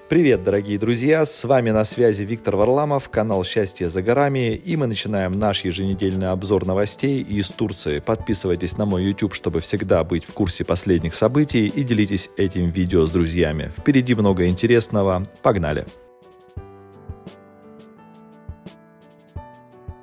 Привет, дорогие друзья! С вами на связи Виктор Варламов, канал «Счастье за горами», и мы начинаем наш еженедельный обзор новостей из Турции. Подписывайтесь на мой YouTube, чтобы всегда быть в курсе последних событий, и делитесь этим видео с друзьями. Впереди много интересного. Погнали!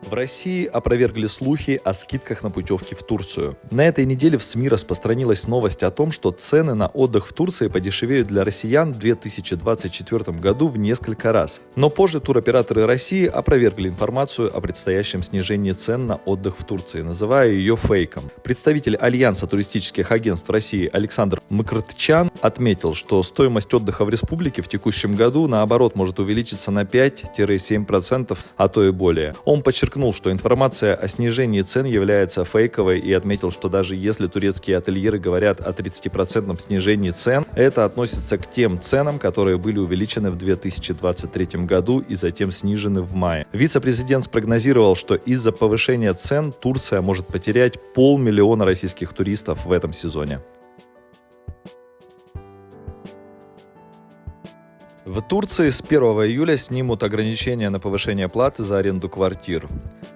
В России опровергли слухи о скидках на путевки в Турцию. На этой неделе в СМИ распространилась новость о том, что цены на отдых в Турции подешевеют для россиян в 2024 году в несколько раз. Но позже туроператоры России опровергли информацию о предстоящем снижении цен на отдых в Турции, называя ее фейком. Представитель Альянса туристических агентств России Александр Мкртчян отметил, что стоимость отдыха в республике в текущем году, наоборот, может увеличиться на 5-7%, а то и более. Он подчеркнул, что информация о снижении цен является фейковой, и отметил, что даже если турецкие ательеры говорят о 30% снижении цен, это относится к тем ценам, которые были увеличены в 2023 году и затем снижены в мае. Вице-президент спрогнозировал, что из-за повышения цен Турция может потерять 500 000 российских туристов в этом сезоне. В Турции с 1 июля снимут ограничения на повышение платы за аренду квартир.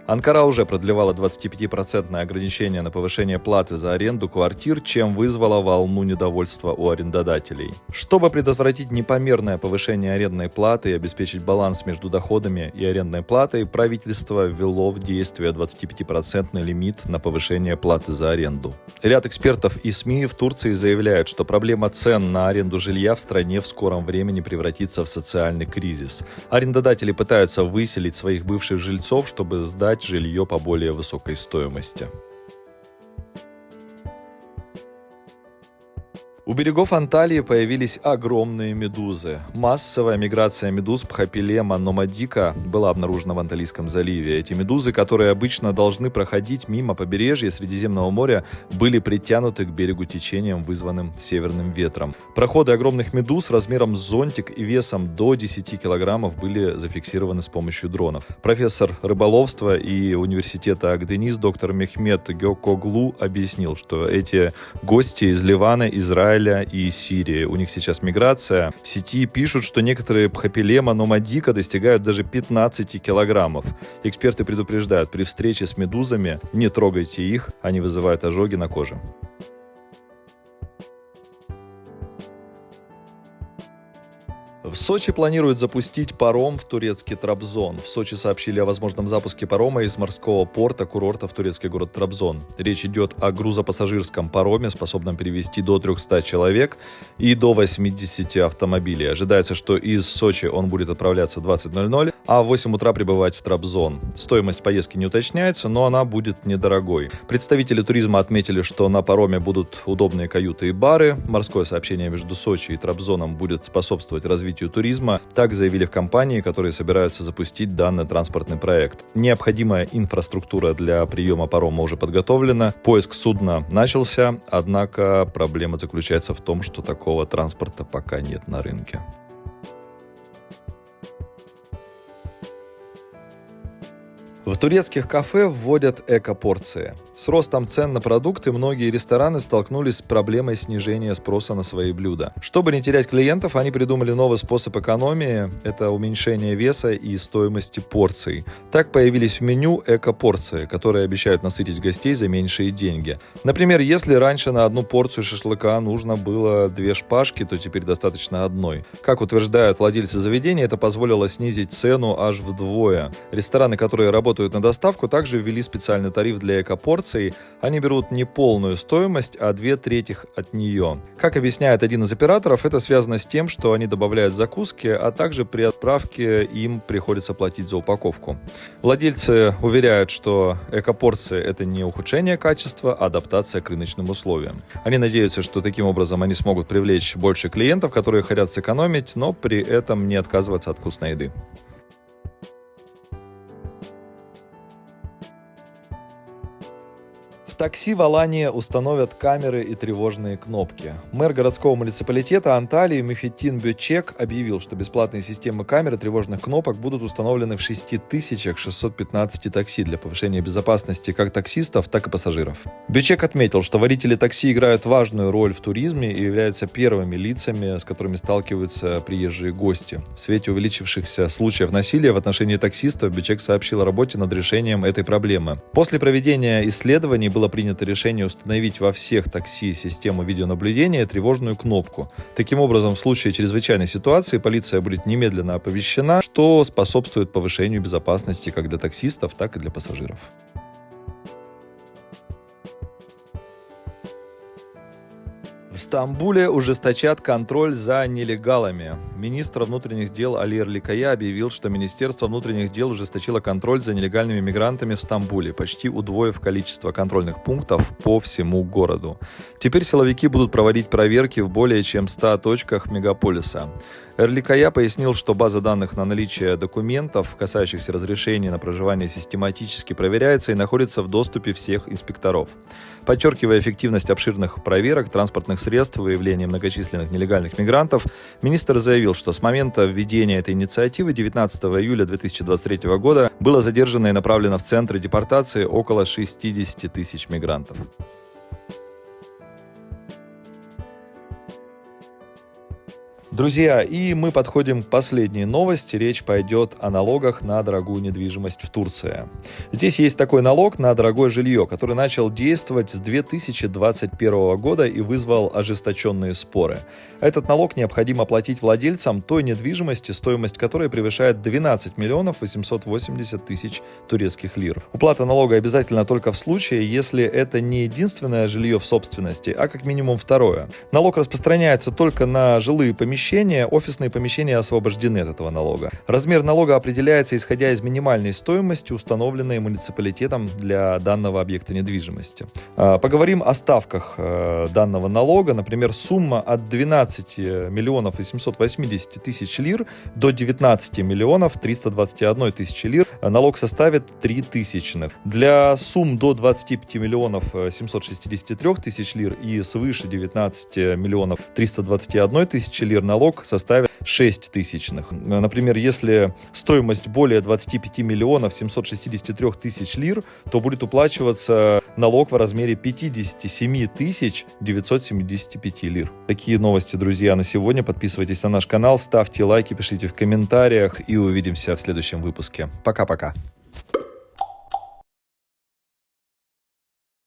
Анкара уже продлевала 25% ограничение на повышение платы за аренду квартир, чем вызвала волну недовольства у арендодателей. Чтобы предотвратить непомерное повышение арендной платы и обеспечить баланс между доходами и арендной платой, правительство ввело в действие 25% лимит на повышение платы за аренду. Ряд экспертов и СМИ в Турции заявляют, что проблема цен на аренду жилья в стране в скором времени превратится в социальный кризис. Арендодатели пытаются выселить своих бывших жильцов, чтобы сдать жилье по более высокой стоимости. У берегов Анталии появились огромные медузы. Массовая миграция медуз Пхопилема номадика была обнаружена в Анталийском заливе. Эти медузы, которые обычно должны проходить мимо побережья Средиземного моря, были притянуты к берегу течением, вызванным северным ветром. Проходы огромных медуз размером с зонтик и весом до 10 килограммов были зафиксированы с помощью дронов. Профессор рыболовства и университета Акдениз доктор Мехмет Гёкоглу объяснил, что эти гости из Ливана, Израиля и Сирии. У них сейчас миграция. В сети пишут, что некоторые Пхопилема номадика достигают даже 15 килограммов. Эксперты предупреждают, при встрече с медузами не трогайте их, они вызывают ожоги на коже. В Сочи планируют запустить паром в турецкий Трабзон. В Сочи сообщили о возможном запуске парома из морского порта курорта в турецкий город Трабзон. Речь идет о грузопассажирском пароме, способном перевезти до 300 человек и до 80 автомобилей. Ожидается, что из Сочи он будет отправляться в 20:00, а в 8 утра прибывать в Трабзон. Стоимость поездки не уточняется, но она будет недорогой. Представители туризма отметили, что на пароме будут удобные каюты и бары. Морское сообщение между Сочи и Трабзоном будет способствовать развитию туризма, так заявили в компании, которые собираются запустить данный транспортный проект. Необходимая инфраструктура для приема парома уже подготовлена, поиск судна начался, однако проблема заключается в том, что такого транспорта пока нет на рынке. В турецких кафе вводят эко-порции. С ростом цен на продукты многие рестораны столкнулись с проблемой снижения спроса на свои блюда. Чтобы не терять клиентов, они придумали новый способ экономии – это уменьшение веса и стоимости порций. Так появились в меню эко-порции, которые обещают насытить гостей за меньшие деньги. Например, если раньше на одну порцию шашлыка нужно было 2 шпажки, то теперь достаточно одной. Как утверждают владельцы заведения, это позволило снизить цену аж вдвое. Рестораны, которые работают на доставку, также ввели специальный тариф для эко-порций. Они берут не полную стоимость, а 2/3 от нее. Как объясняет один из операторов, это связано с тем, что они добавляют закуски, а также при отправке им приходится платить за упаковку. Владельцы уверяют, что эко-порции – это не ухудшение качества, а адаптация к рыночным условиям. Они надеются, что таким образом они смогут привлечь больше клиентов, которые хотят сэкономить, но при этом не отказываться от вкусной еды. такси в Алании установят камеры и тревожные кнопки. Мэр городского муниципалитета Анталии Мухитдин Бечек объявил, что бесплатные системы камер и тревожных кнопок будут установлены в 6615 такси для повышения безопасности как таксистов, так и пассажиров. Бечек отметил, что водители такси играют важную роль в туризме и являются первыми лицами, с которыми сталкиваются приезжие гости. В свете увеличившихся случаев насилия в отношении таксистов Бечек сообщил о работе над решением этой проблемы. После проведения исследований было принято решение установить во всех такси систему видеонаблюдения и тревожную кнопку. Таким образом, в случае чрезвычайной ситуации полиция будет немедленно оповещена, что способствует повышению безопасности как для таксистов, так и для пассажиров. В Стамбуле ужесточат контроль за нелегалами. Министр внутренних дел Али Эрликая объявил, что Министерство внутренних дел ужесточило контроль за нелегальными мигрантами в Стамбуле, почти удвоив количество контрольных пунктов по всему городу. Теперь силовики будут проводить проверки в более чем 100 точках мегаполиса. Эрликая пояснил, что база данных на наличие документов, касающихся разрешения на проживание, систематически проверяется и находится в доступе всех инспекторов. Подчеркивая эффективность обширных проверок транспортных средств и выявления многочисленных нелегальных мигрантов, министр заявил, что с момента введения этой инициативы 19 июля 2023 года было задержано и направлено в центры депортации около 60 тысяч мигрантов. Друзья, и мы подходим к последней новости. Речь пойдет о налогах на дорогую недвижимость в Турции. Здесь есть такой налог на дорогое жилье, который начал действовать с 2021 года и вызвал ожесточенные споры. Этот налог необходимо платить владельцам той недвижимости, стоимость которой превышает 12 миллионов 880 тысяч турецких лир. Уплата налога обязательно только в случае, если это не единственное жилье в собственности, а как минимум второе. Налог распространяется только на жилые помещения, офисные помещения освобождены от этого налога. Размер налога определяется исходя из минимальной стоимости, установленной муниципалитетом для данного объекта недвижимости. Поговорим о ставках данного налога. Например, сумма от 12 миллионов 880 тысяч лир до 19 миллионов 321 тысячи лир налог составит 3 тысячных. Для сумм до 25 миллионов 763 тысяч лир и свыше 19 миллионов 321 тысячи лир налог составит 6 тысячных. Например, если стоимость более 25 миллионов 763 тысяч лир, то будет уплачиваться налог в размере 57 тысяч 975 лир. Такие новости, друзья, на сегодня. Подписывайтесь на наш канал, ставьте лайки, пишите в комментариях и увидимся в следующем выпуске. Пока-пока.